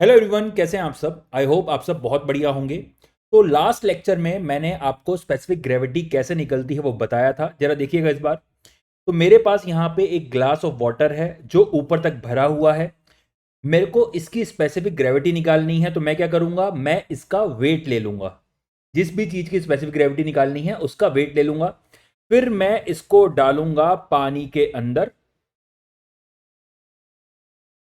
Hello everyone, कैसे हैं आप सब। आई होप आप सब बहुत बढ़िया होंगे। तो लास्ट लेक्चर में मैंने आपको स्पेसिफिक ग्रेविटी कैसे निकलती है वो बताया था। जरा देखिएगा इस बार। तो मेरे पास यहाँ पे एक ग्लास ऑफ वाटर है जो ऊपर तक भरा हुआ है। मेरे को इसकी स्पेसिफिक ग्रेविटी निकालनी है, तो मैं क्या करूंगा, मैं इसका वेट ले लूंगा। जिस भी चीज की स्पेसिफिक ग्रेविटी निकालनी है उसका वेट ले लूंगा। फिर मैं इसको डालूंगा पानी के अंदर।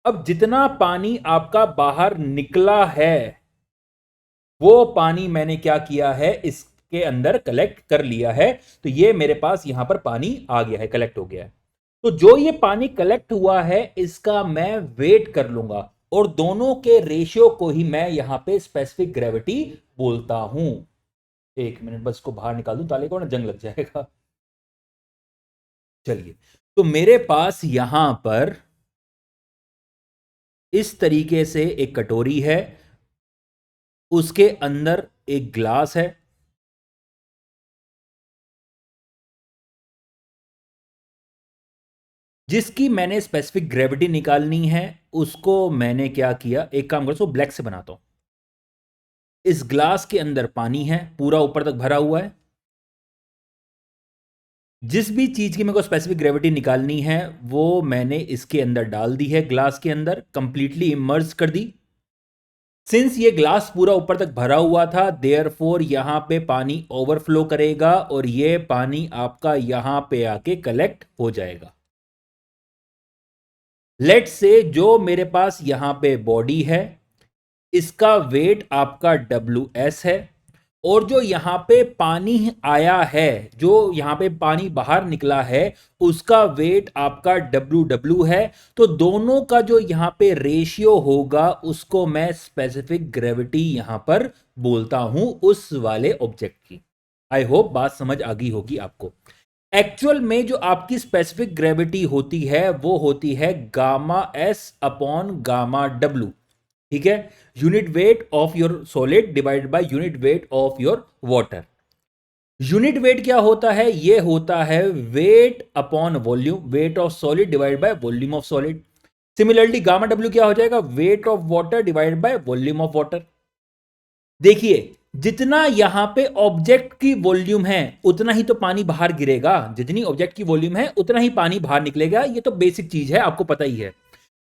अब जितना पानी आपका बाहर निकला है वो पानी मैंने क्या किया है, इसके अंदर कलेक्ट कर लिया है। तो ये मेरे पास यहां पर पानी आ गया है, कलेक्ट हो गया है। तो जो ये पानी कलेक्ट हुआ है इसका मैं वेट कर लूंगा, और दोनों के रेशियो को ही मैं यहां पे स्पेसिफिक ग्रेविटी बोलता हूं। एक मिनट बस को बाहर निकाल दूं, ताले को ना जंग लग जाएगा। चलिए, तो मेरे पास यहां पर इस तरीके से एक कटोरी है, उसके अंदर एक ग्लास है। जिसकी मैंने स्पेसिफिक ग्रेविटी निकालनी है उसको मैंने क्या किया, एक काम करो, उसको ब्लैक से बनाता हूं। इस ग्लास के अंदर पानी है, पूरा ऊपर तक भरा हुआ है। जिस भी चीज की मेरे को स्पेसिफिक ग्रेविटी निकालनी है वो मैंने इसके अंदर डाल दी है, ग्लास के अंदर कंप्लीटली इमर्ज कर दी। सिंस ये ग्लास पूरा ऊपर तक भरा हुआ था, देयरफॉर यहां पे पानी ओवरफ्लो करेगा और ये पानी आपका यहां पे आके कलेक्ट हो जाएगा। लेट से जो मेरे पास यहां पे बॉडी है, इसका वेट आपका WS है। और जो यहां पे पानी आया है, जो यहां पे पानी बाहर निकला है, उसका वेट आपका WW है। तो दोनों का जो यहां पे रेशियो होगा उसको मैं स्पेसिफिक ग्रेविटी यहां पर बोलता हूं, उस वाले ऑब्जेक्ट की। आई होप बात समझ आ गई होगी आपको। एक्चुअल में जो आपकी स्पेसिफिक ग्रेविटी होती है वो होती है gamma S upon gamma W। ठीक है, unit weight of your solid divided by unit weight of your water. Unit weight क्या होता है, ये होता है weight upon volume, weight of solid divided by volume of solid. Similarly gamma W क्या हो जाएगा, weight of water divided by volume of water. देखिए, जितना यहां पे ऑब्जेक्ट की वॉल्यूम है उतना ही तो पानी बाहर गिरेगा, जितनी ऑब्जेक्ट की वॉल्यूम है उतना ही पानी बाहर निकलेगा। ये तो बेसिक चीज है, आपको पता ही है।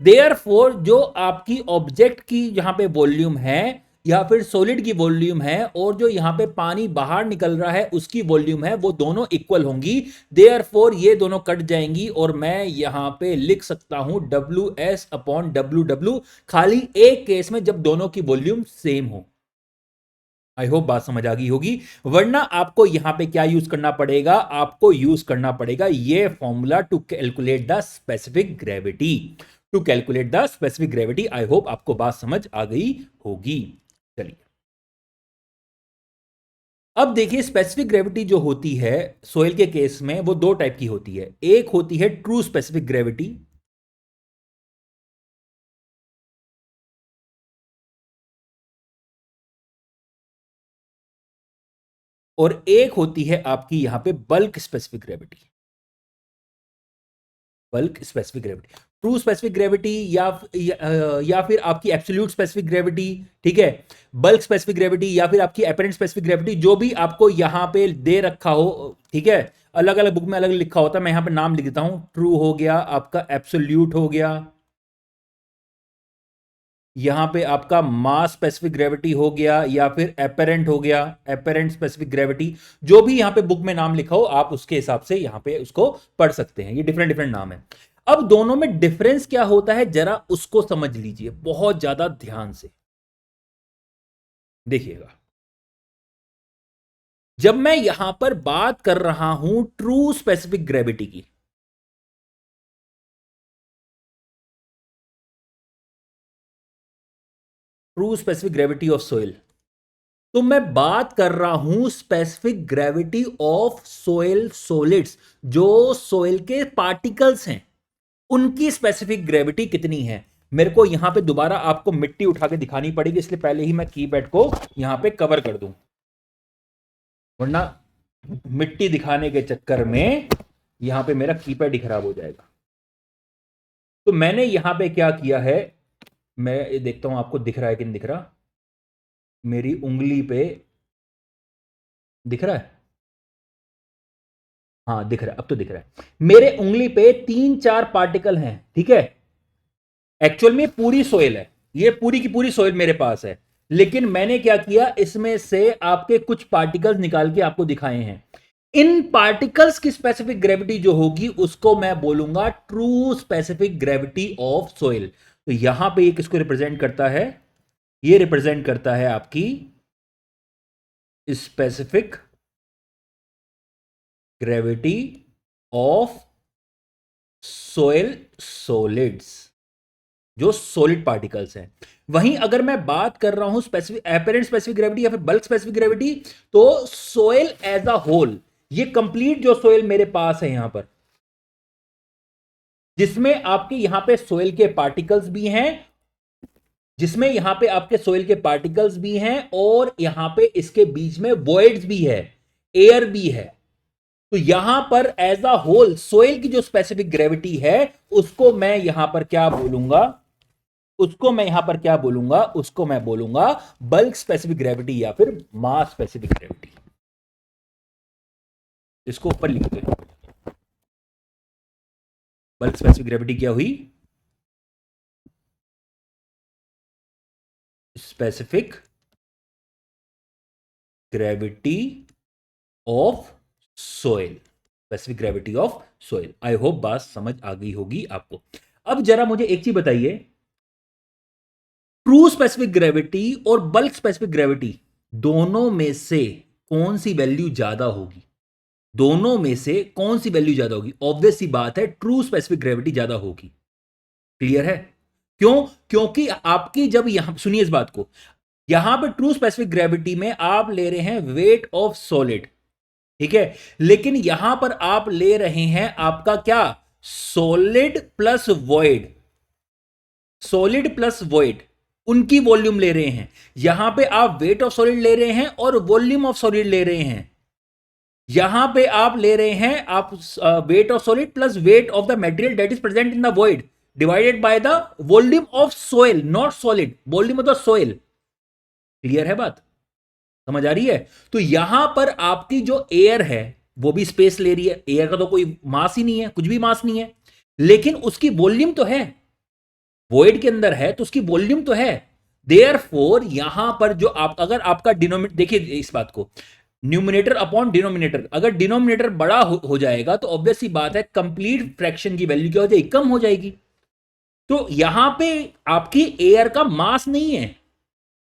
देयरफॉर जो आपकी ऑब्जेक्ट की यहां पे वॉल्यूम है या फिर सॉलिड की वॉल्यूम है, और जो यहां पे पानी बाहर निकल रहा है उसकी वॉल्यूम है, वो दोनों इक्वल होंगी। देयरफॉर ये दोनों कट जाएंगी और मैं यहां पे लिख सकता हूं WS अपॉन WW, खाली एक केस में जब दोनों की वॉल्यूम सेम हो। आई होप बात समझ आ गई होगी। वरना आपको यहां पे क्या यूज करना पड़ेगा, आपको यूज करना पड़ेगा ये formula to calculate the specific gravity. To calculate the specific gravity. I hope आपको बात समझ आ गई होगी। चलिए, अब देखिए, स्पेसिफिक ग्रेविटी जो होती है सोयल के केस में वो दो टाइप की होती है। एक होती है ट्रू स्पेसिफिक ग्रेविटी, और एक होती है आपकी यहां पे bulk specific gravity. Bulk specific gravity, true specific gravity या फिर आपकी एब्सोल्यूट स्पेसिफिक ग्रेविटी। ठीक है, बल्क स्पेसिफिक ग्रेविटी या फिर आपकी एपरेंट स्पेसिफिक ग्रेविटी, जो भी आपको यहां पे दे रखा हो। ठीक है, अलग अलग बुक में अलग लिखा होता है, मैं यहां पे नाम लिख देता हूं। ट्रू हो गया, आपका एब्सोल्यूट हो गया, यहां पे आपका मास स्पेसिफिक ग्रेविटी हो गया, या फिर एपेरेंट हो गया, एपेरेंट स्पेसिफिक ग्रेविटी। जो भी यहां पे बुक में नाम लिखा हो आप उसके हिसाब से यहां पे उसको पढ़ सकते हैं। ये डिफरेंट डिफरेंट नाम है। अब दोनों में डिफरेंस क्या होता है जरा उसको समझ लीजिए बहुत ज्यादा ध्यान से। देखिएगा, जब मैं यहां पर बात कर रहा हूं ट्रू स्पेसिफिक ग्रेविटी की, true specific gravity of soil, तो मैं बात कर रहा हूं specific gravity of soil solids. जो सोइल के पार्टिकल्स हैं उनकी स्पेसिफिक ग्रेविटी कितनी है। मेरे को यहां पे दोबारा आपको मिट्टी उठा के दिखानी पड़ेगी, इसलिए पहले ही मैं कीपैड को यहां पे कवर कर दूं, वरना मिट्टी दिखाने के चक्कर में यहां पे मेरा कीपैड ही खराब हो जाएगा। तो मैंने यहां पे क्या किया है, मैं ये देखता हूं आपको दिख रहा है कि नहीं दिख रहा। मेरी उंगली पे दिख रहा है, हाँ दिख रहा है, अब तो दिख रहा है। मेरे उंगली पे 3-4 पार्टिकल हैं, ठीक है। एक्चुअल में पूरी सोइल है, ये पूरी की पूरी सोइल मेरे पास है, लेकिन मैंने क्या किया, इसमें से आपके कुछ पार्टिकल्स निकाल के आपको दिखाए हैं। इन पार्टिकल्स की स्पेसिफिक ग्रेविटी जो होगी उसको मैं बोलूंगा true specific gravity of soil. तो यहां पे ये किसको रिप्रेजेंट करता है, ये रिप्रेजेंट करता है आपकी specific gravity of soil solids, जो सॉलिड पार्टिकल्स हैं। वहीं अगर मैं बात कर रहा हूं स्पेसिफिक एपरेंट स्पेसिफिक ग्रेविटी या फिर बल्क स्पेसिफिक ग्रेविटी, तो सोइल एज अ होल, ये कंप्लीट जो सोइल मेरे पास है यहां पर, जिसमें आपके यहां पे सोइल के पार्टिकल्स भी हैं, जिसमें यहां पे आपके सोइल के पार्टिकल्स भी हैं और यहां पे इसके बीच में वॉइड्स भी है, एयर भी है। तो यहां पर एज अ होल सोइल की जो स्पेसिफिक ग्रेविटी है उसको मैं यहां पर क्या बोलूंगा, उसको मैं यहां पर क्या बोलूंगा, उसको मैं बोलूंगा बल्क स्पेसिफिक ग्रेविटी या फिर मास स्पेसिफिक ग्रेविटी। इसको ऊपर लिख दो। बल्क स्पेसिफिक ग्रेविटी क्या हुई, specific gravity of soil, specific gravity of soil. I hope बात समझ आ गई होगी आपको। अब जरा मुझे एक चीज बताइए, ट्रू स्पेसिफिक ग्रेविटी और बल्क स्पेसिफिक ग्रेविटी दोनों में से कौन सी वैल्यू ज्यादा होगी, दोनों में से कौन सी वैल्यू ज्यादा होगी? ऑब्वियस सी बात है ट्रू स्पेसिफिक ग्रेविटी ज्यादा होगी। क्लियर है? क्यों? क्योंकि आपकी जब यहां सुनिए इस बात को, यहां पे ट्रू स्पेसिफिक ग्रेविटी में आप ले रहे हैं वेट ऑफ सॉलिड, ठीक है, लेकिन यहां पर आप ले रहे हैं आपका क्या, solid plus void, solid plus void, उनकी वॉल्यूम ले रहे हैं। यहां पे आप वेट ऑफ सॉलिड ले रहे हैं और वॉल्यूम ऑफ सॉलिड ले रहे हैं। यहां पे आप ले रहे हैं आप weight of solid plus weight of the material that is present in the void divided by the volume of soil, not solid, volume of the soil. Clear है बात, समझ आ रही है? तो यहां पर आपकी जो एयर है वो भी स्पेस ले रही है, एयर का तो कोई मास ही नहीं है, कुछ भी मास नहीं है, लेकिन उसकी वॉल्यूम तो है, वॉइड के अंदर है तो उसकी वॉल्यूम तो है। देयरफॉर यहां पर जो आप अगर आपका डिनोमिनेटर देखिए इस बात को, न्यूमिनेटर अपॉन डिनोमिनेटर, अगर डिनोमिनेटर बड़ा हो जाएगा तो ऑब्वियस सी बात है कंप्लीट फ्रैक्शन की वैल्यू क्या हो जाएगी, कम हो जाएगी। तो यहां पे आपकी एयर का मास नहीं है,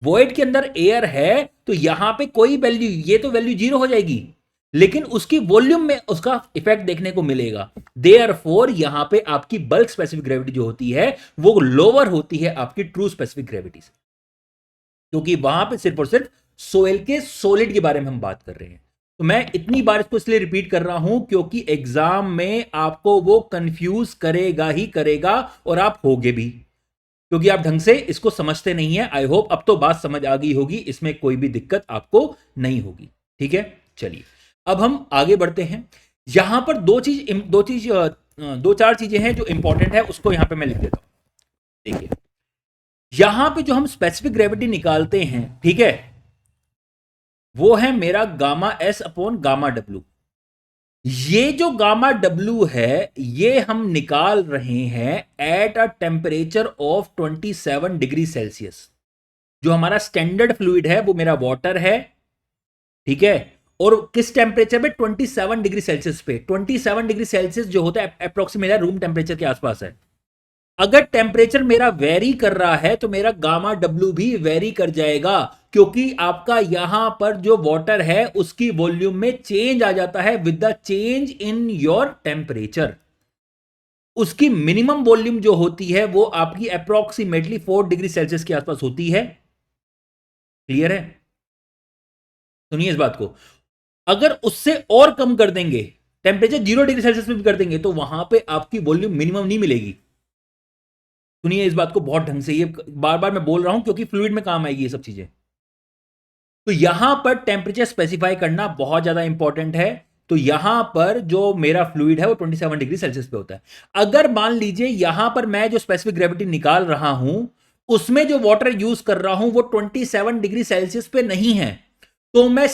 वॉइड के अंदर एयर है, तो यहां पे कोई वैल्यू, ये तो वैल्यू 0 हो जाएगी, लेकिन उसकी वॉल्यूम में उसका इफेक्ट देखने को मिलेगा। देयरफॉर यहां पे आपकी बल्क स्पेसिफिक ग्रेविटी जो होती है वो लोअर होती है आपकी ट्रू स्पेसिफिक ग्रेविटी से, क्योंकि वहां पे सिर्फ और सिर्फ सोइल के सॉलिड के बारे में हम बात कर रहे हैं। तो मैं इतनी बार इसको इसलिए रिपीट कर रहा हूं क्योंकि एग्जाम में आपको वो कंफ्यूज करेगा ही करेगा और आप होगे भी, क्योंकि आप ढंग से इसको समझते नहीं है। आई होप अब तो बात समझ आ गई होगी, इसमें कोई भी दिक्कत आपको नहीं होगी। ठीक है, चलिए अब हम आगे बढ़ते हैं। यहां पर दो चार चीजें हैं जो इंपॉर्टेंट है, उसको यहां पे मैं लिख देता हूं। देखिए यहां पे जो हम स्पेसिफिक ग्रेविटी निकालते हैं, ठीक है, वो है मेरा gamma S upon gamma W. ये जो गामा डब्ल्यू है ये हम निकाल रहे हैं at a temperature of 27 degree Celsius. जो हमारा स्टैंडर्ड फ्लूइड है वो मेरा वाटर है, ठीक है, और किस टेम्परेचर पे, 27 डिग्री सेल्सियस पे। 27 डिग्री सेल्सियस जो होता है अप्रोक्सीमेट रूम टेम्परेचर के आसपास है। अगर टेम्परेचर मेरा वेरी कर रहा है तो मेरा गामा डब्ल्यू भी वेरी कर जाएगा, क्योंकि आपका यहां पर जो वाटर है उसकी वॉल्यूम में चेंज आ जाता है with the change in your temperature. उसकी मिनिमम वॉल्यूम जो होती है वो आपकी अप्रोक्सीमेटली 4 डिग्री सेल्सियस के आसपास होती है। क्लियर है? सुनिए इस बात को, अगर उससे और कम कर देंगे, टेम्परेचर 0 डिग्री सेल्सियस में भी कर देंगे, तो वहां पे आपकी वॉल्यूम मिनिमम नहीं मिलेगी। सुनिए इस बात को बहुत ढंग से, ये बार बार मैं बोल रहा हूं क्योंकि फ्लूइड में काम आएगी ये सब चीजें। तो यहां पर टेम्परेचर स्पेसिफाई करना बहुत ज्यादा इंपॉर्टेंट है। तो यहां पर जो मेरा फ्लूइड है वो 27 डिग्री सेल्सियस पे होता है। अगर मान लीजिए यहां पर मैं जो स्पेसिफिक ग्रेविटी निकाल रहा हूं उसमें जो वाटर यूज कर रहा हूं वो 27 डिग्री सेल्सियस पे नहीं है, तो मैं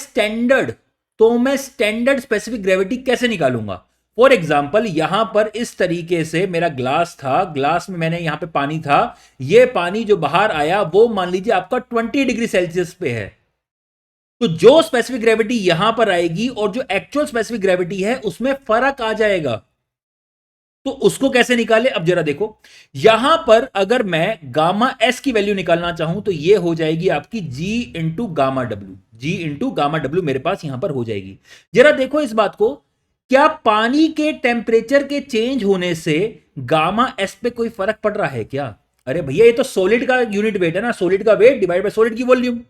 स्टैंडर्ड स्पेसिफिक ग्रेविटी कैसे निकालूंगा? फॉर एग्जाम्पल यहां पर इस तरीके से मेरा ग्लास था, ग्लास में मैंने यहां पे पानी था, ये पानी जो बाहर आया वो मान लीजिए आपका 20 डिग्री सेल्सियस पे है, तो जो स्पेसिफिक ग्रेविटी यहां पर आएगी और जो एक्चुअल स्पेसिफिक ग्रेविटी है उसमें फर्क आ जाएगा। तो उसको कैसे निकाले? अब जरा देखो, यहां पर अगर मैं गामा एस की वैल्यू निकालना चाहूं तो ये हो जाएगी आपकी जी इंटू गामा डब्ल्यू, जी इंटू गामा डब्ल्यू मेरे पास यहां पर हो जाएगी। जरा देखो इस बात को, क्या पानी के टेम्परेचर के चेंज होने से गामा एस पे कोई फर्क पड़ रहा है क्या? अरे भैया ये तो सॉलिड का यूनिट वेट है ना, सॉलिड का वेट डिवाइड बाय सॉलिड की वॉल्यूम,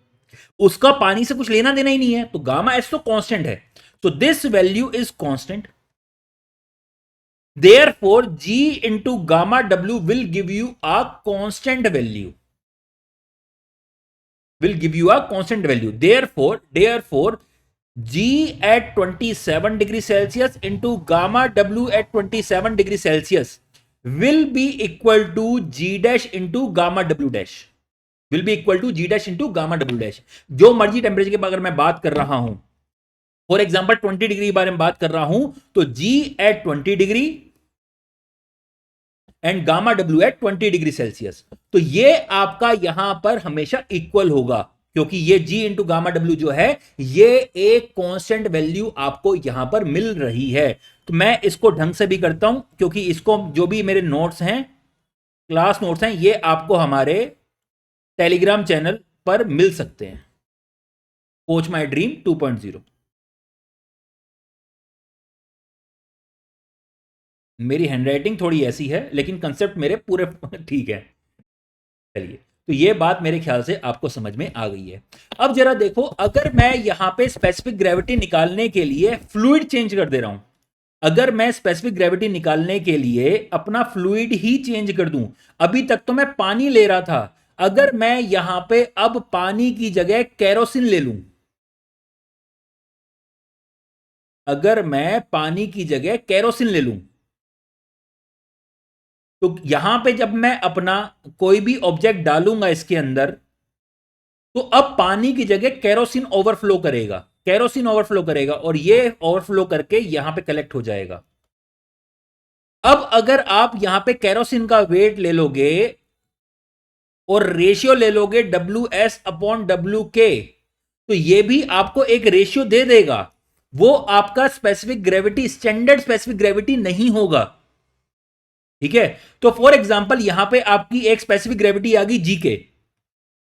उसका पानी से कुछ लेना देना ही नहीं है, तो गामा एस तो कांस्टेंट है, तो this value is constant. Therefore, G into gamma W will give you a constant value. Will give you a constant value. Therefore, G at 27 degree Celsius into gamma W at 27 degree Celsius will be equal to G dash into gamma W dash. Will be equal to G dash into gamma W dash. जो मर्जी temperature के अगर मैं बात कर रहा हूं, for example 20 degree के बारे में बात कर रहा हूं, तो G at 20 degree and gamma W at 20 degree celsius, तो ये आपका यहां पर हमेशा इक्वल होगा, क्योंकि ये G इंटू गामा डब्ल्यू जो है ये एक कांस्टेंट वैल्यू आपको यहां पर मिल रही है। तो मैं इसको ढंग से भी करता हूं, क्योंकि इसको जो भी मेरे नोट्स हैं, क्लास नोट्स हैं, ये आपको हमारे टेलीग्राम चैनल पर मिल सकते हैं, कोच माई ड्रीम 2.0। मेरी हैंडराइटिंग थोड़ी ऐसी है, लेकिन कंसेप्ट मेरे पूरे ठीक है। चलिए, तो ये बात मेरे ख्याल से आपको समझ में आ गई है। अब जरा देखो, अगर मैं यहां पे स्पेसिफिक ग्रेविटी निकालने के लिए फ्लूइड चेंज कर दे रहा हूं, अगर मैं स्पेसिफिक ग्रेविटी निकालने के लिए अपना फ्लूइड ही चेंज कर दूं, अभी तक तो मैं पानी ले रहा था, अगर मैं यहां पे अब पानी की जगह केरोसिन ले लूं, अगर मैं पानी की जगह केरोसिन ले लूं, तो यहां पे जब मैं अपना कोई भी ऑब्जेक्ट डालूंगा इसके अंदर, तो अब पानी की जगह केरोसिन ओवरफ्लो करेगा, केरोसिन ओवरफ्लो करेगा और ये ओवरफ्लो करके यहां पे कलेक्ट हो जाएगा। अब अगर आप यहां पे केरोसिन का वेट ले लोगे और रेशियो ले लोगे WS अपॉन WK, तो ये भी आपको एक रेशियो दे देगा, वो आपका specific gravity, standard specific gravity नहीं होगा। ठीक है, तो फॉर एग्जांपल यहां पे आपकी एक स्पेसिफिक ग्रेविटी आ गई जीके,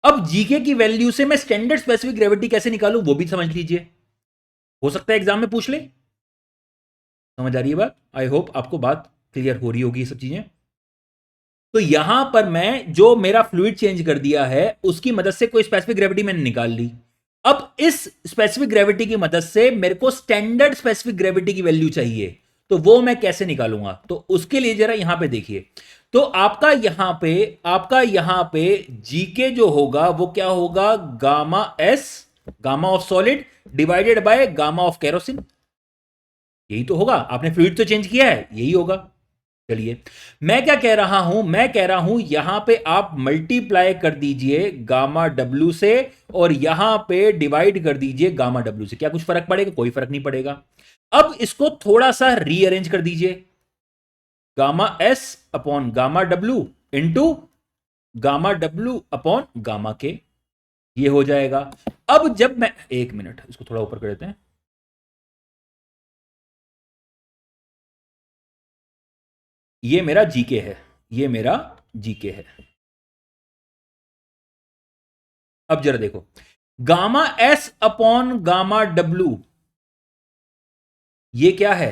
अब जीके की वैल्यू से मैं स्टैंडर्ड स्पेसिफिक ग्रेविटी कैसे निकालूं वो भी समझ लीजिए, हो सकता है एग्जाम में पूछ ले। समझ आ रही है बात? आई होप आपको बात क्लियर हो रही होगी ये सब चीजें। तो यहां पर मैं जो मेरा फ्लूइड चेंज कर दिया है उसकी मदद से कोई स्पेसिफिक ग्रेविटी मैंने निकाल ली, अब इस स्पेसिफिक ग्रेविटी की मदद से मेरे को स्टैंडर्ड स्पेसिफिक ग्रेविटी की वैल्यू चाहिए, तो वो मैं कैसे निकालूंगा? तो उसके लिए जरा यहां पे देखिए, तो आपका यहां पे जीके जो होगा वो क्या होगा? Gamma S, gamma of solid divided by gamma of kerosene, यही तो होगा, आपने फ्लूइड तो चेंज किया है, यही होगा। चलिए, मैं क्या कह रहा हूं, मैं कह रहा हूं यहां पे आप मल्टीप्लाई कर दीजिए गामा डब्ल्यू से और यहां पे डिवाइड कर दीजिए गामा डब्ल्यू से, क्या कुछ फर्क पड़ेगा? कोई फर्क नहीं पड़ेगा। अब इसको थोड़ा सा रीअरेंज कर दीजिए, gamma S upon gamma W into gamma W upon gamma के, ये हो जाएगा। अब जब मैं, एक मिनट इसको थोड़ा ऊपर कर देते हैं, ये मेरा जीके है, ये मेरा जीके है। अब जरा देखो, gamma S upon gamma W ये क्या है?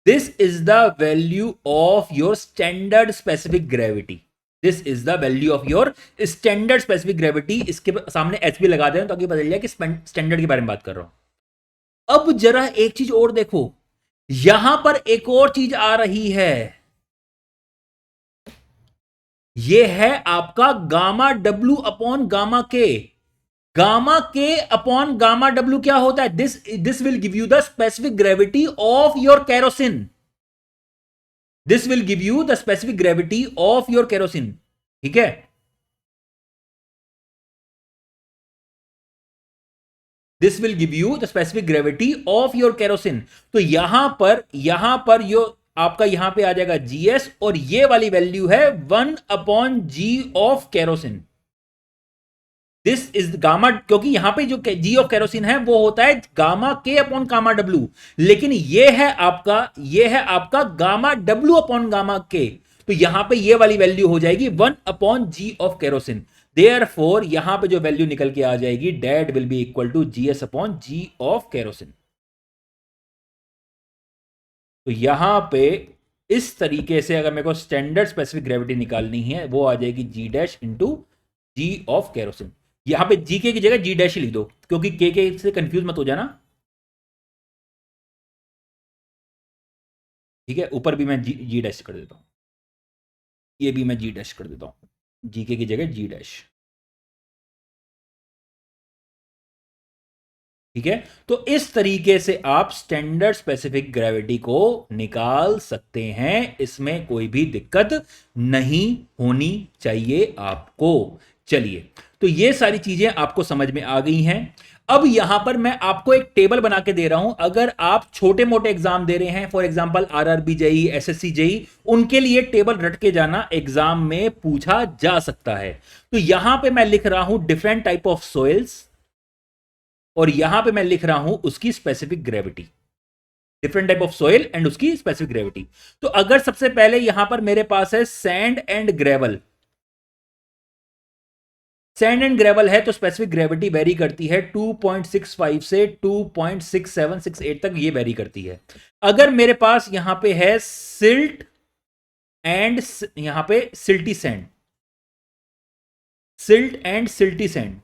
This is the value of your standard specific gravity, this is the value of your standard specific gravity, इसके सामने एच भी लगा दें ताकि पता चल जाए कि स्टैंडर्ड के बारे में बात कर रहा हूं। अब जरा एक चीज और देखो, यहां पर एक और चीज आ रही है, ये है आपका गामा डब्ल्यू अपॉन गामा के, गामा के अपॉन गामा डब्ल्यू क्या होता है? This will give you the specific gravity of your kerosene, this will give you the specific gravity of your kerosene. ठीक है, this will give you the specific gravity of your kerosene. तो यहां पर यो आपका यहां पे आ जाएगा जीएस, और ये वाली वैल्यू है 1/g of kerosene. This is gamma, क्योंकि यहां पे जो जी ऑफ केरोसिन है वो होता है गामा के अपॉन गामा डब्ल्यू, लेकिन ये है आपका गामा डब्ल्यू अपॉन गामा के। तो यहां पे ये वाली वैल्यू हो जाएगी 1/g ऑफ केरोसिन। देयरफॉर यहां पे जो वैल्यू निकल के आ जाएगी, that will be equal to GS upon G of kerosene. तो यहां पे इस तरीके से अगर मेरे को स्टैंडर्ड स्पेसिफिक ग्रेविटी निकालनी है, वो आ जाएगी G dash into G of kerosene. यहां पे जी के की जगह जी डैश ही लिख दो, क्योंकि के से कंफ्यूज मत हो जाना। ठीक है, ऊपर भी मैं जी डैश कर देता हूं, ये भी मैं जी डैश कर देता हूं, जी के की जगह जी डैश। ठीक है, तो इस तरीके से आप स्टैंडर्ड स्पेसिफिक ग्रेविटी को निकाल सकते हैं, इसमें कोई भी दिक्कत नहीं होनी चाहिए आपको। चलिए, तो ये सारी चीजें आपको समझ में आ गई हैं। अब यहां पर मैं आपको एक टेबल बना के दे रहा हूं, अगर आप छोटे मोटे एग्जाम दे रहे हैं, for example RRB JE, SSC JE, उनके लिए टेबल रट के जाना एग्जाम में पूछा जा सकता है। तो यहां पे मैं लिख रहा हूं डिफरेंट टाइप ऑफ सोइल्स, और यहां पे मैं लिख रहा हूं उसकी specific gravity, different type of soil and उसकी स्पेसिफिक ग्रेविटी। तो अगर सबसे पहले यहां पर मेरे पास है sand and gravel, sand and gravel है तो स्पेसिफिक ग्रेविटी वेरी करती है 2.65 से 2.6768 तक, ये वेरी करती है। अगर मेरे पास यहां पे है सिल्ट एंड यहां पे silty sand, silt and silty sand,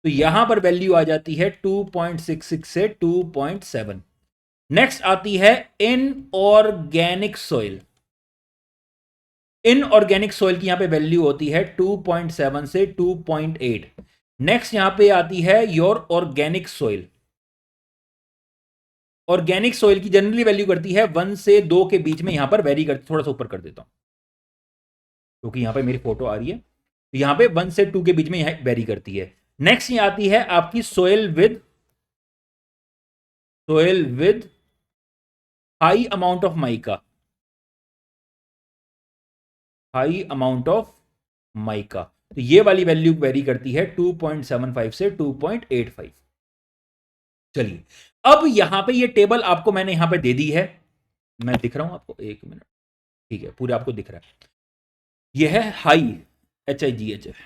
तो यहां पर वैल्यू आ जाती है 2.66 से 2.7। नेक्स्ट आती है इनऑर्गेनिक सॉइल, इनऑर्गेनिक सॉइल की यहां पे वैल्यू होती है 2.7 से 2.8। नेक्स्ट यहां पे आती है your organic soil, organic soil की जनरली वैल्यू करती है 1 से 2 के बीच में, यहां पर वेरी करती, थोड़ा सा ऊपर कर देता हूं क्योंकि यहां पे मेरी फोटो आ रही है, तो यहां पे 1 से 2 के बीच में यहां वेरी करती है। नेक्स्ट ये आती है आपकी soil with high amount of mica, high amount of mica, तो ये वाली वैल्यू वेरी करती है 2.75 से 2.85। चलिए, अब यहां पे ये टेबल आपको मैंने यहां पे दे दी है, मैं दिख रहा हूं आपको, एक मिनट, ठीक है, पूरे आपको दिख रहा है, ये है हाई HIGHF।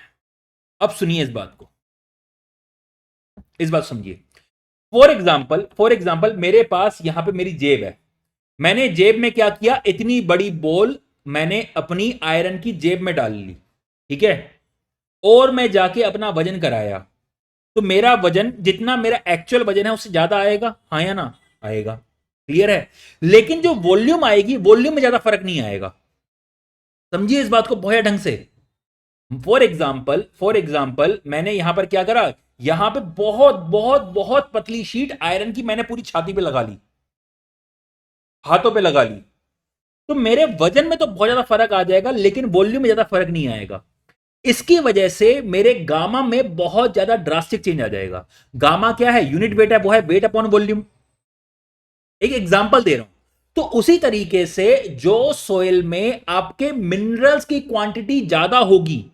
अब सुनिए इस बात को, इस बात समझिए। फॉर एग्जाम्पल मेरे पास यहां पे मेरी जेब है, मैंने जेब में क्या किया, इतनी बड़ी बॉल मैंने अपनी आयरन की जेब में डाल ली, ठीक है, और मैं जाके अपना वजन कराया, तो मेरा वजन जितना मेरा एक्चुअल वजन है उससे ज्यादा आएगा, हाँ या ना, आएगा, क्लियर है। लेकिन जो वॉल्यूम आएगी, वॉल्यूम में ज्यादा फर्क नहीं आएगा, समझिए इस बात को बहुत ढंग से। फॉर एग्जाम्पल मैंने यहां पर क्या करा, यहां पे बहुत बहुत बहुत पतली शीट आयरन की मैंने पूरी छाती पे लगा ली, हाथों पे लगा ली, तो मेरे वजन में तो बहुत ज्यादा फर्क आ जाएगा, लेकिन वॉल्यूम में ज्यादा फर्क नहीं आएगा। इसकी वजह से मेरे गामा में बहुत ज्यादा ड्रास्टिक चेंज आ जाएगा। गामा क्या है, यूनिट वेट है, वो है वेट अपॉन वॉल्यूम, एक एग्जांपल दे रहा हूं। तो उसी तरीके से जो सोइल में आपके मिनरल्स की क्वांटिटी ज्यादा होगी,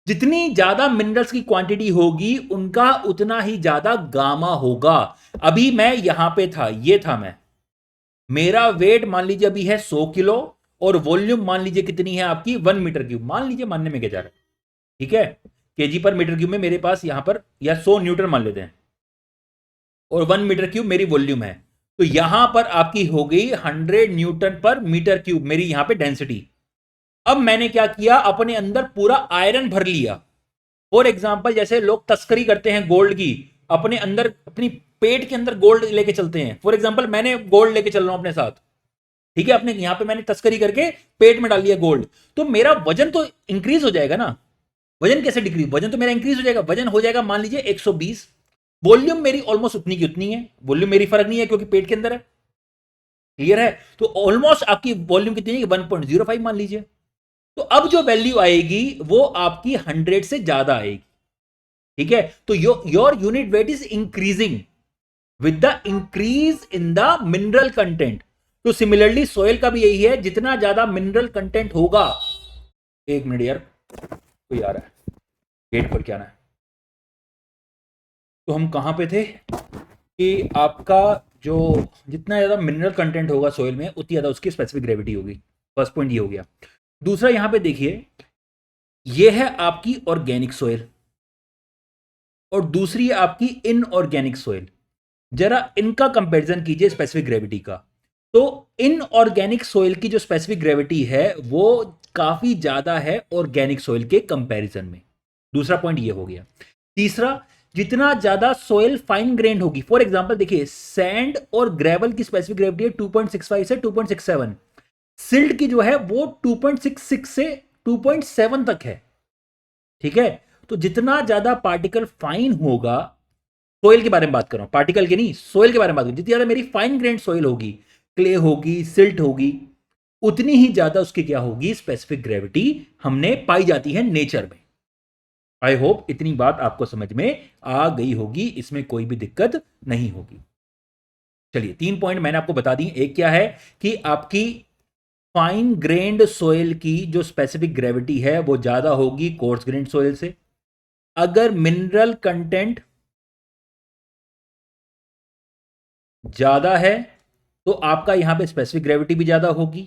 जितनी ज्यादा मिनरल्स की क्वांटिटी होगी उनका उतना ही ज्यादा गामा होगा। अभी मैं यहां पे था, ये था मैं, मेरा वेट मान लीजिए अभी है 100 किलो, और वॉल्यूम मान लीजिए कितनी है आपकी 1 मीटर क्यूब, मान लीजिए, मानने में क्या जा रहा है, ठीक है, केजी पर मीटर क्यूब में मेरे पास यहां पर, या 100 न्यूटन मान लेते हैं, और 1 मीटर क्यूब मेरी वॉल्यूम है, तो यहां पर आपकी हो गई 100 न्यूटन पर मीटर क्यूब मेरी यहां पे डेंसिटी। अब मैंने क्या किया, अपने अंदर पूरा आयरन भर लिया। फॉर एग्जाम्पल जैसे लोग तस्करी करते हैं गोल्ड की, अपने अंदर अपनी पेट के अंदर गोल्ड लेके चलते हैं, फॉर एग्जाम्पल मैंने गोल्ड लेके चल रहा हूं अपने साथ, ठीक है, अपने यहां पे मैंने तस्करी करके पेट में डाल लिया गोल्ड, तो मेरा वजन तो इंक्रीज हो जाएगा ना। वजन कैसे डिक्रीज, वजन तो मेरा इंक्रीज हो जाएगा, वजन हो जाएगा मान लीजिए 120, वॉल्यूम मेरी ऑलमोस्ट उतनी की उतनी है, वॉल्यूम मेरी फर्क नहीं है क्योंकि पेट के अंदर है, क्लियर है। तो ऑलमोस्ट आपकी वॉल्यूम कितनी है, 1.05 मान लीजिए। तो अब जो वैल्यू आएगी वो आपकी 100 से ज्यादा आएगी, ठीक है, तो your unit weight is increasing with the increase in the mineral content. तो सिमिलरली सॉइल का भी यही है, जितना ज्यादा मिनरल कंटेंट होगा, एक मिनट यार कोई आ रहा है, गेट पर क्या आना है। तो हम कहां पे थे कि आपका जो जितना ज्यादा मिनरल कंटेंट होगा सॉइल में, उतनी ज्यादा उसकी स्पेसिफिक ग्रेविटी होगी। फर्स्ट पॉइंट ये हो गया। दूसरा यहां पे देखिए, ये है आपकी ऑर्गेनिक सॉइल और दूसरी है आपकी इनऑर्गेनिक सॉइल। जरा इनका कंपैरिजन कीजिए स्पेसिफिक ग्रेविटी का। तो इनऑर्गेनिक सॉइल की जो स्पेसिफिक ग्रेविटी है वो काफी ज्यादा है ऑर्गेनिक सॉइल के कंपैरिजन में। दूसरा पॉइंट ये हो गया। तीसरा, जितना ज्यादा सॉइल फाइन ग्रेन्ड होगी, फॉर एग्जांपल देखिए सैंड और ग्रेवल की स्पेसिफिक ग्रेविटी है 2.65 से 2.67, सिल्ट की जो है वो 2.66 से 2.7 तक है। ठीक है, तो जितना ज्यादा पार्टिकल फाइन होगा, सोइल के बारे में बात कर रहा हूं, पार्टिकल के नहीं, सोइल के बारे में बात कर, जितनी ज्यादा मेरी फाइन ग्रेन्ड सोइल होगी, क्ले होगी, सिल्ट होगी, उतनी ही ज्यादा उसकी क्या होगी, स्पेसिफिक ग्रेविटी हमने पाई जाती है नेचर में। आई होप इतनी बात आपको समझ में आ गई होगी, इसमें कोई भी दिक्कत नहीं होगी। चलिए 3 पॉइंट मैंने आपको बता दी। एक क्या है कि आपकी फाइन ग्रेन्ड सोइल की जो स्पेसिफिक ग्रेविटी है वो ज्यादा होगी कोर्स ग्रेन्ड सोइल से। अगर मिनरल कंटेंट ज्यादा है तो आपका यहां पे स्पेसिफिक ग्रेविटी भी ज्यादा होगी।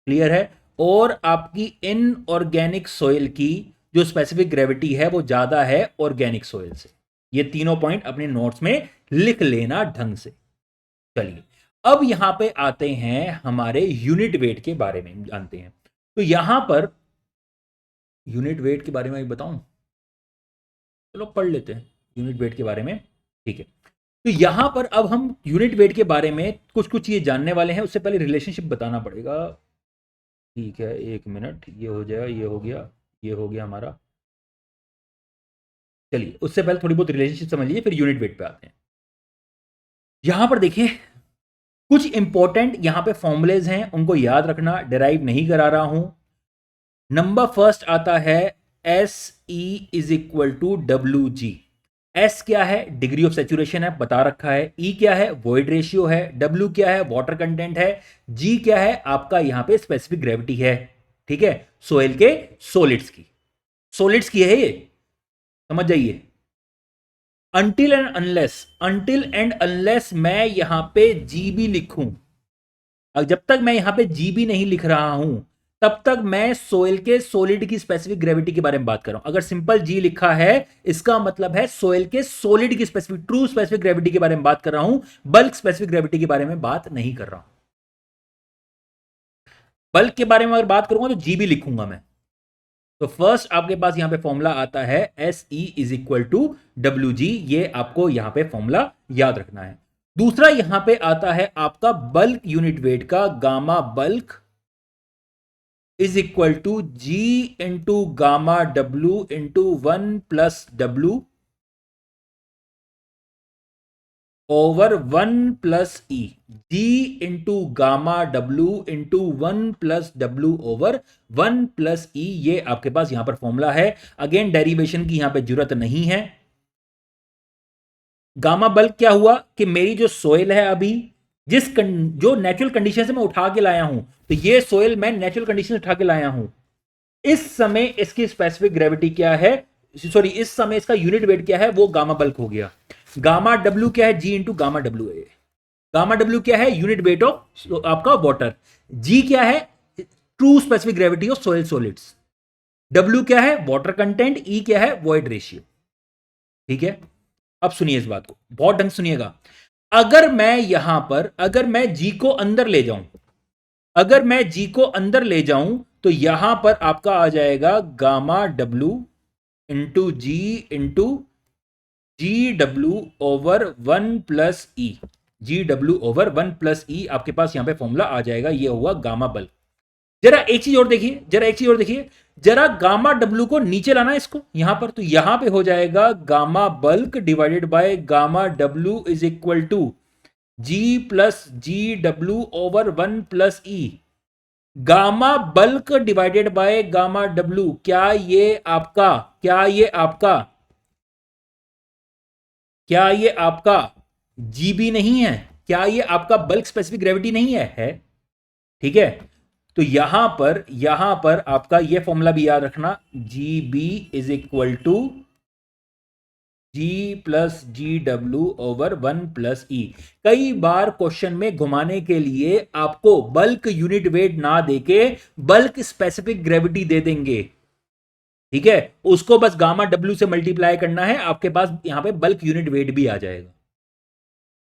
क्लियर है? और आपकी इनऑर्गेनिक सॉइल की जो स्पेसिफिक ग्रेविटी है वो ज्यादा है ऑर्गेनिक सॉइल से। ये तीनों पॉइंट अपने नोट्स में लिख लेना ढंग से। चलिए अब यहां पे आते हैं, हमारे यूनिट वेट के बारे में जानते हैं। तो यहां पर यूनिट वेट के बारे में बताऊं, चलो पढ़ लेते हैं यूनिट वेट के बारे में। ठीक है, तो यहां पर अब हम यूनिट वेट के बारे में कुछ कुछ चीजें जानने वाले हैं। उससे पहले रिलेशनशिप बताना पड़ेगा। ठीक है, एक मिनट, ये हो जाएगा, ये हो गया, ये हो गया हमारा। चलिए उससे पहले थोड़ी बहुत रिलेशनशिप समझ लीजिए, फिर यूनिट वेट पे आते हैं। यहां पर देखिए कुछ इंपॉर्टेंट यहां पे फॉर्मूलेज हैं, उनको याद रखना, डिराइव नहीं करा रहा हूं। नंबर फर्स्ट आता है S E is equal to W G. S क्या है, डिग्री ऑफ सेचुरेशन है, बता रखा है। ई क्या है, वॉइड रेशियो है। डब्ल्यू क्या है, वाटर कंटेंट है। जी क्या है, आपका यहां पे स्पेसिफिक ग्रेविटी है। ठीक है, सोइल के सॉलिड्स की, सॉलिड्स की है ये, समझ जाइए। अंटिल एंड अनलेस मैं यहां पे जी भी लिखूं, जब तक मैं यहां पे जी भी नहीं लिख रहा हूं, तब तक मैं सोइल के सॉलिड की स्पेसिफिक ग्रेविटी के बारे में बात कर रहा हूं। अगर सिंपल जी लिखा है, इसका मतलब है सोइल के सॉलिड की स्पेसिफिक, ट्रू स्पेसिफिक ग्रेविटी के बारे में बात कर रहा हूं, बल्क स्पेसिफिक ग्रेविटी के बारे में बात नहीं कर रहा हूं। बल्क के बारे में अगर बात करूंगा तो जी भी लिखूंगा मैं। तो फर्स्ट आपके पास यहां पे फॉर्मूला आता है S E is equal to W G, ये आपको यहां पे फॉर्मूला याद रखना है। दूसरा यहां पे आता है आपका बल्क यूनिट वेट का, gamma bulk is equal to G into gamma W into 1+W over 1+E। G into gamma W into 1+W over 1+E, ये आपके पास यहां पर फॉर्मूला है। अगेन डेरिवेशन की यहां पे जरूरत नहीं है। गामा बल्क क्या हुआ कि मेरी जो सोइल है अभी, जो नेचुरल कंडीशन से मैं उठा के लाया हूं, तो ये सोइल मैं नेचुरल कंडीशन से उठा के लाया हूं। इस समय इसकी स्पेसिफिक ग्रेविटी क्या है, सॉरी इस समय इसका यूनिट वेट क्या है, वो गामा बल्क हो गया। गामा डब्ल्यू क्या है, जी इंटू गामा डब्ल्यू है। गामा डब्ल्यू क्या है, यूनिट वेट ऑफ आपका वाटर। जी क्या है, true specific gravity of soil solids. W क्या है, वाटर कंटेंट। ई क्या है, वॉइड रेशियो। ठीक है, अब सुनिए इस बात को, बहुत ढंग सुनिएगा। अगर मैं यहां पर, अगर मैं जी को अंदर ले जाऊं, अगर मैं जी को अंदर ले जाऊं, तो यहां पर आपका आ जाएगा गामा डब्ल्यू इंटू जी डब्ल्यू ओवर 1+E। जी डब्ल्यू ओवर 1+E आपके पास यहां पे फॉर्मूला आ जाएगा, ये हुआ गामा बल्क। जरा एक चीज और देखिए, जरा एक चीज और देखिए, जरा गामा डब्ल्यू को नीचे लाना इसको यहां पर, तो यहां पे हो जाएगा gamma bulk divided by gamma W is equal to G plus G W over 1+E। Gamma bulk divided by gamma W, क्या ये आपका क्या ये आपका जीबी नहीं है? क्या ये आपका बल्क स्पेसिफिक ग्रेविटी नहीं है? ठीक है, तो यहां पर आपका ये फॉर्मूला भी याद रखना, G B is equal to G plus G W over 1 + E. कई बार क्वेश्चन में घुमाने के लिए आपको बल्क यूनिट वेट ना देके बल्क स्पेसिफिक ग्रेविटी दे देंगे। ठीक है, उसको बस गामा डब्ल्यू से मल्टीप्लाई करना है, आपके पास यहां पे बल्क यूनिट वेट भी आ जाएगा।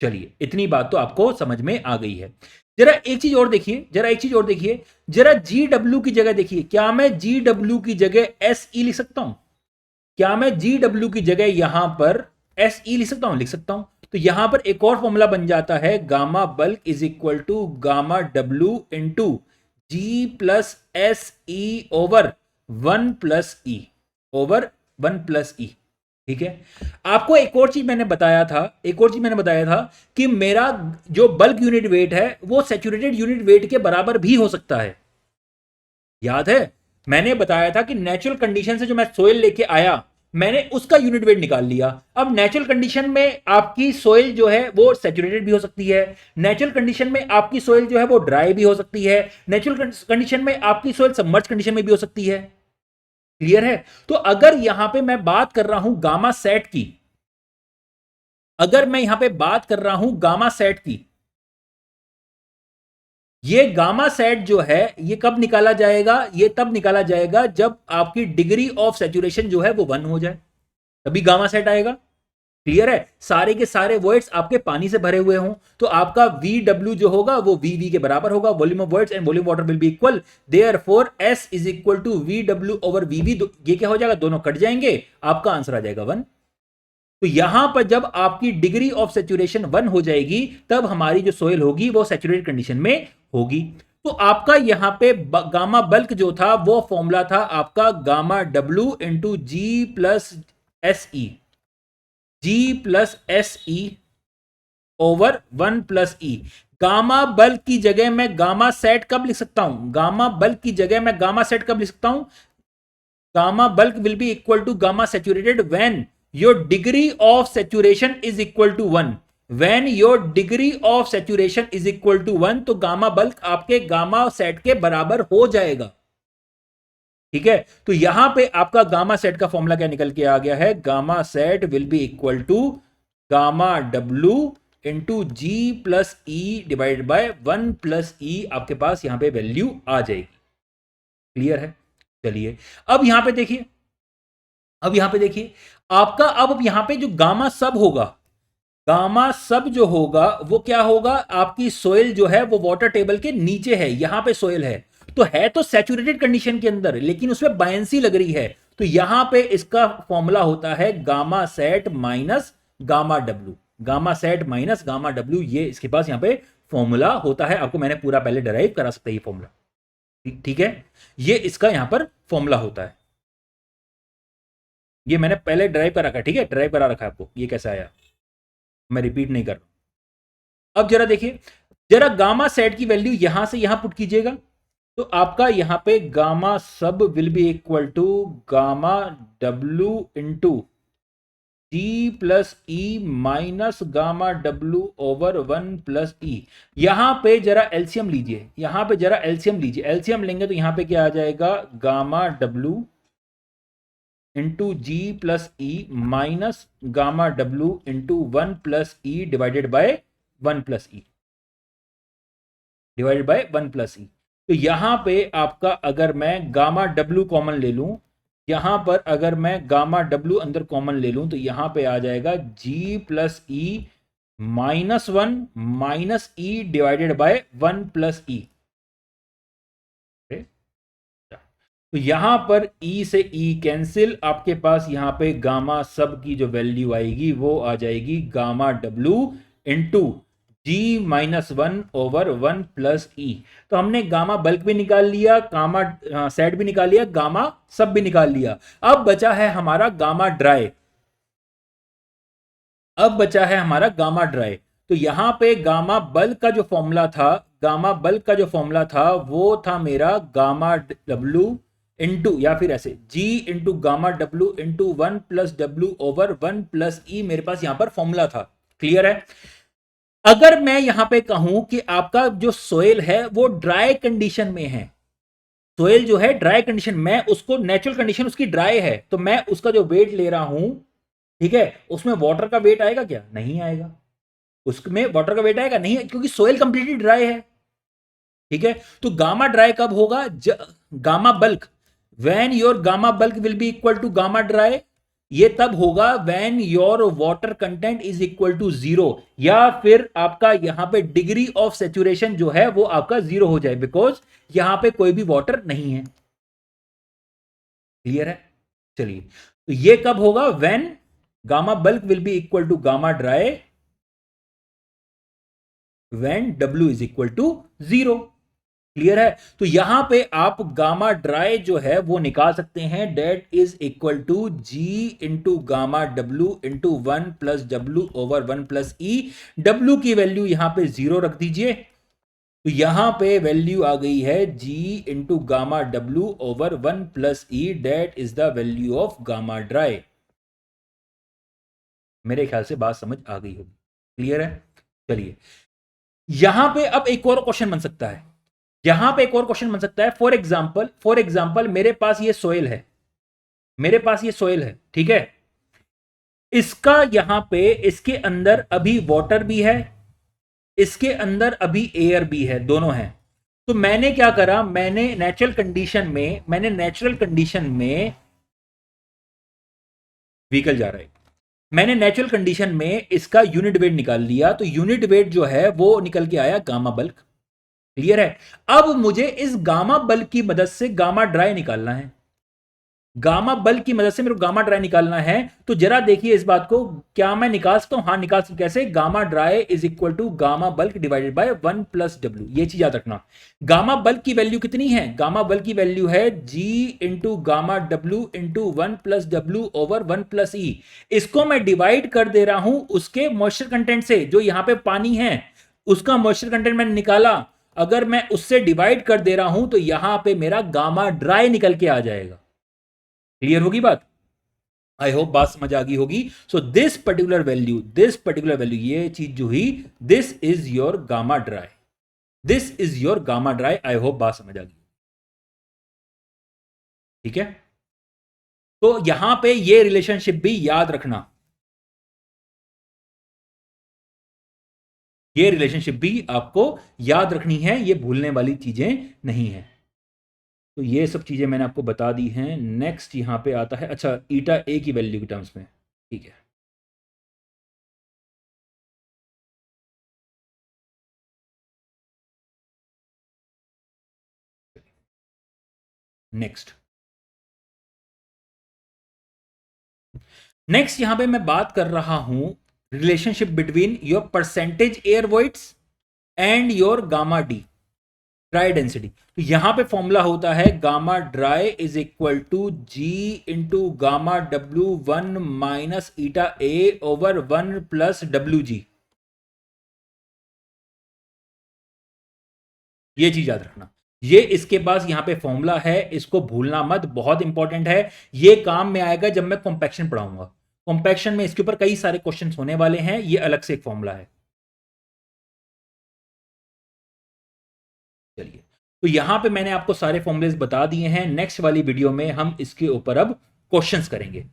चलिए, इतनी बात तो आपको समझ में आ गई है। जरा एक चीज और देखिए, जरा जी डब्ल्यू की जगह देखिए, क्या मैं जी डब्ल्यू की जगह एस ई लिख सकता हूं? क्या मैं जी डब्ल्यू की जगह यहां पर एस ई लिख सकता हूं? लिख सकता हूं। तो यहां पर एक और फॉर्मूला बन जाता है, gamma bulk is equal to gamma W into G plus S E over 1 + E over 1 + E. ठीक है, आपको एक और चीज मैंने बताया था कि मेरा जो बल्क यूनिट वेट है वो सैचुरेटेड यूनिट वेट के बराबर भी हो सकता है। याद है, मैंने बताया था कि नेचुरल कंडीशन से जो मैं सोइल लेके आया, मैंने उसका यूनिट वेट निकाल लिया। अब नेचुरल कंडीशन में आपकी सोइल जो है वो सैचुरेटेड भी हो सकती है, नेचुरल कंडीशन में आपकी सोइल जो है वो ड्राई भी हो सकती है, नेचुरल कंडीशन में आपकी सोइल सबमर्ज कंडीशन में भी हो सकती है। क्लियर है? तो अगर यहां पे मैं बात कर रहा हूं गामा सेट की, अगर मैं यहां पे बात कर रहा हूं गामा सेट की, ये गामा सेट जो है ये कब निकाला जाएगा? ये तब निकाला जाएगा जब आपकी डिग्री ऑफ सैचुरेशन जो है वो 1 हो जाए, तभी गामा सेट आएगा। क्लियर है? सारे के सारे वॉइड्स आपके पानी से भरे हुए हों तो आपका वी डब्ल्यू जो होगा वो वी वी के बराबर होगा, volume of voids and volume water will be equal, therefore S is equal to V W over V V. ये क्या हो जाएगा? दोनों कट जाएंगे, आपका आंसर आ जाएगा 1। तो यहां पर जब आपकी डिग्री ऑफ सैचुरेशन 1 हो जाएगी तब हमारी जो सोयल होगी वो सैचुरेटेड कंडीशन में होगी। तो आपका यहां पे गामा बल्क जो था वो फॉर्मूला था आपका gamma W into G plus S ई, जी प्लस एस ई ओवर 1 + ई। गामा बल्क की जगह मैं गामा सेट कब लिख सकता हूं? गामा बल्क की जगह मैं गामा सेट कब लिख सकता हूं? gamma bulk will be equal to gamma saturated when your degree of saturation is equal to 1। when your degree of saturation is equal to 1 तो गामा बल्क आपके गामा सेट के बराबर हो जाएगा। ठीक है, तो यहां पे आपका गामा सेट का फॉर्मूला क्या निकल के आ गया है? Gamma sat will be equal to gamma W into G plus E divided by 1 + ई। आपके पास यहां पे वैल्यू आ जाएगी। क्लियर है? चलिए, अब यहां पे देखिए, आपका अब यहां पे जो गामा सब होगा, गामा सब जो होगा वो क्या होगा? आपकी सोइल जो है वो वाटर टेबल के नीचे है, यहां पे सोइल है तो सैचुरेटेड कंडीशन के अंदर, लेकिन उसमें बायंसी लग रही है। तो यहां पे इसका फॉर्मूला होता है gamma set minus gamma W, gamma sat minus gamma W, ये इसके पास यहां पे फॉर्मूला होता है। आपको मैंने पूरा पहले डराइव करा सकता है ये फॉर्मूला। ठीक है, ये इसका यहां पर फॉर्मूला होता है, ये मैंने पहले ड्राइव कर रखा। ठीक है, ड्राइव करा रखा है आपको, ये कैसा आया मैं रिपीट नहीं कर रहा। अब जरा देखिए, जरा गामा सेट की वैल्यू यहां से यहां पुट कीजिएगा, तो आपका यहां पे gamma sub will be equal to gamma W into G plus E minus gamma W over 1 + ई। यहां पे जरा एलसीएम लीजिए, एलसीएम लेंगे तो यहां पे क्या आ जाएगा? Gamma W into G plus E minus gamma W into 1 + E divided by 1 + E, तो यहां पे आपका अगर मैं गामा डब्ल्यू कॉमन ले लूं, यहां पर अगर मैं गामा डब्ल्यू अंदर कॉमन ले लूं तो यहां पे आ जाएगा G plus E -1 -E divided by 1 + E. तो यहां पर ई से ई कैंसिल, आपके पास यहां पे गामा सब की जो वैल्यू आएगी वो आ जाएगी गामा डब्ल्यू इंटू जी -1 ओवर 1 + ई। तो हमने गामा बल्क भी निकाल लिया, गामा सेट भी निकाल लिया, गामा सब भी निकाल लिया। अब बचा है हमारा गामा ड्राई, तो यहां पे गामा बल्क का जो फॉर्मूला था, वो था मेरा गामा डब्ल्यू इंटू, या फिर ऐसे G into gamma W into 1 plus W over 1 plus E, मेरे पास यहां पर फॉर्मूला था। क्लियर है? अगर मैं यहां पे कहूं कि आपका जो सोयल है वो ड्राई कंडीशन में है, सोयल जो है ड्राई कंडीशन, मैं उसको नेचुरल कंडीशन उसकी ड्राई है, तो मैं उसका जो वेट ले रहा हूं, ठीक है, उसमें वाटर का वेट आएगा क्या? नहीं आएगा। उसमें वाटर का वेट आएगा नहीं, क्योंकि सोयल कंप्लीटली ड्राई है। ठीक है, तो गामा ड्राई कब होगा? Gamma bulk, when your gamma bulk will be equal to gamma dry, ये तब होगा when your water content is equal to 0, या फिर आपका यहां पे डिग्री ऑफ सेचुरेशन जो है वो आपका 0 हो जाए, बिकॉज यहां पे कोई भी वाटर नहीं है। क्लियर है? चलिए, तो ये कब होगा? When gamma bulk will be equal to gamma dry when W is equal to 0। Clear है? तो यहां पे आप गामा ड्राई जो है वो निकाल सकते हैं, that is equal to G into gamma W into 1 plus W over 1 plus E। W की वैल्यू यहां पे 0 रख दीजिए, तो यहां पे वैल्यू आ गई है G into gamma W over 1 plus E, that is the value of gamma dry. मेरे ख्याल से बात समझ आ गई होगी। क्लियर है? चलिए, यहां पे अब एक और क्वेश्चन बन सकता है, यहां पे एक और क्वेश्चन बन सकता है। फॉर एग्जांपल मेरे पास ये सोयल है, मेरे पास ये सोयल है, ठीक है, इसका यहां पे इसके अंदर अभी वाटर भी है, इसके अंदर अभी एयर भी है, दोनों है। तो मैंने क्या करा, मैंने नेचुरल कंडीशन में व्हीकल जा रहा है, मैंने नेचुरल कंडीशन में इसका यूनिट वेट निकाल लिया, तो यूनिट वेट जो है वो निकल के आया गामा बल्क। क्लियर है? अब मुझे इस गामा बल्क की मदद से गामा ड्राई निकालना है, गामा बल्क की मदद से मेरे को गामा ड्राई निकालना है। तो जरा देखिए इस बात को, क्या मैं निकाल सकता हूं? हाँ निकाल सकता हूं। कैसे? Gamma dry is equal to gamma bulk divided by 1 plus W। ये चीज याद रखना। गामा बल्क की वैल्यू कितनी है? गामा बल्क की वैल्यू है G into gamma W into 1 plus W over 1 plus E। इसको मैं डिवाइड कर दे रहा हूं उसके मॉइस्चर कंटेंट से, जो यहां पे पानी है उसका मॉइस्चर कंटेंट मैंने निकाला, अगर मैं उससे डिवाइड कर दे रहा हूं तो यहां पे मेरा गामा ड्राई निकल के आ जाएगा। क्लियर होगी बात? आई होप बात समझ आ गई होगी। सो दिस पर्टिकुलर वैल्यू, ये चीज जो हुई, this is your gamma dry, this is your gamma dry. I hope बात समझ आ गई। ठीक है, तो यहां पे ये रिलेशनशिप भी याद रखना, ये रिलेशनशिप भी आपको याद रखनी है, ये भूलने वाली चीजें नहीं है। तो ये सब चीजें मैंने आपको बता दी हैं। नेक्स्ट यहां पे आता है, अच्छा, ईटा ए की वैल्यू के टर्म्स में। ठीक है, नेक्स्ट यहां पे मैं बात कर रहा हूं relationship between your percentage air voids and your gamma D, dry density. तो यहां पे फॉर्मूला होता है gamma dry is equal to G into gamma W1 minus eta A over 1 plus WG। ये चीज याद रखना, ये इसके पास यहां पे फॉर्मूला है, इसको भूलना मत, बहुत इंपॉर्टेंट है। ये काम में आएगा जब मैं कॉम्पैक्शन पढ़ाऊंगा, कॉम्पैक्शन में इसके ऊपर कई सारे क्वेश्चंस होने वाले हैं, ये अलग से एक फॉर्मूला है। चलिए, तो यहां पे मैंने आपको सारे फॉर्मूलेस बता दिए हैं। नेक्स्ट वाली वीडियो में हम इसके ऊपर अब क्वेश्चंस करेंगे।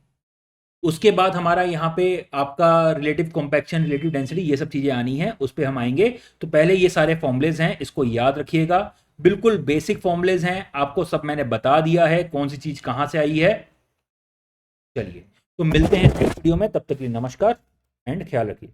उसके बाद हमारा यहाँ पे आपका रिलेटिव कॉम्पैक्शन, रिलेटिव डेंसिटी, ये सब चीज़ें आनी है, उस पर हम आएंगे। तो पहले ये सारे फॉर्मूलेज हैं, इसको याद रखिएगा, बिल्कुल बेसिक फॉर्मूलेज हैं, आपको सब मैंने बता दिया है कौन सी चीज़ कहाँ से आई है। चलिए, तो मिलते हैं नेक्स्ट वीडियो में, तब तक के लिए नमस्कार एंड ख्याल रखिए।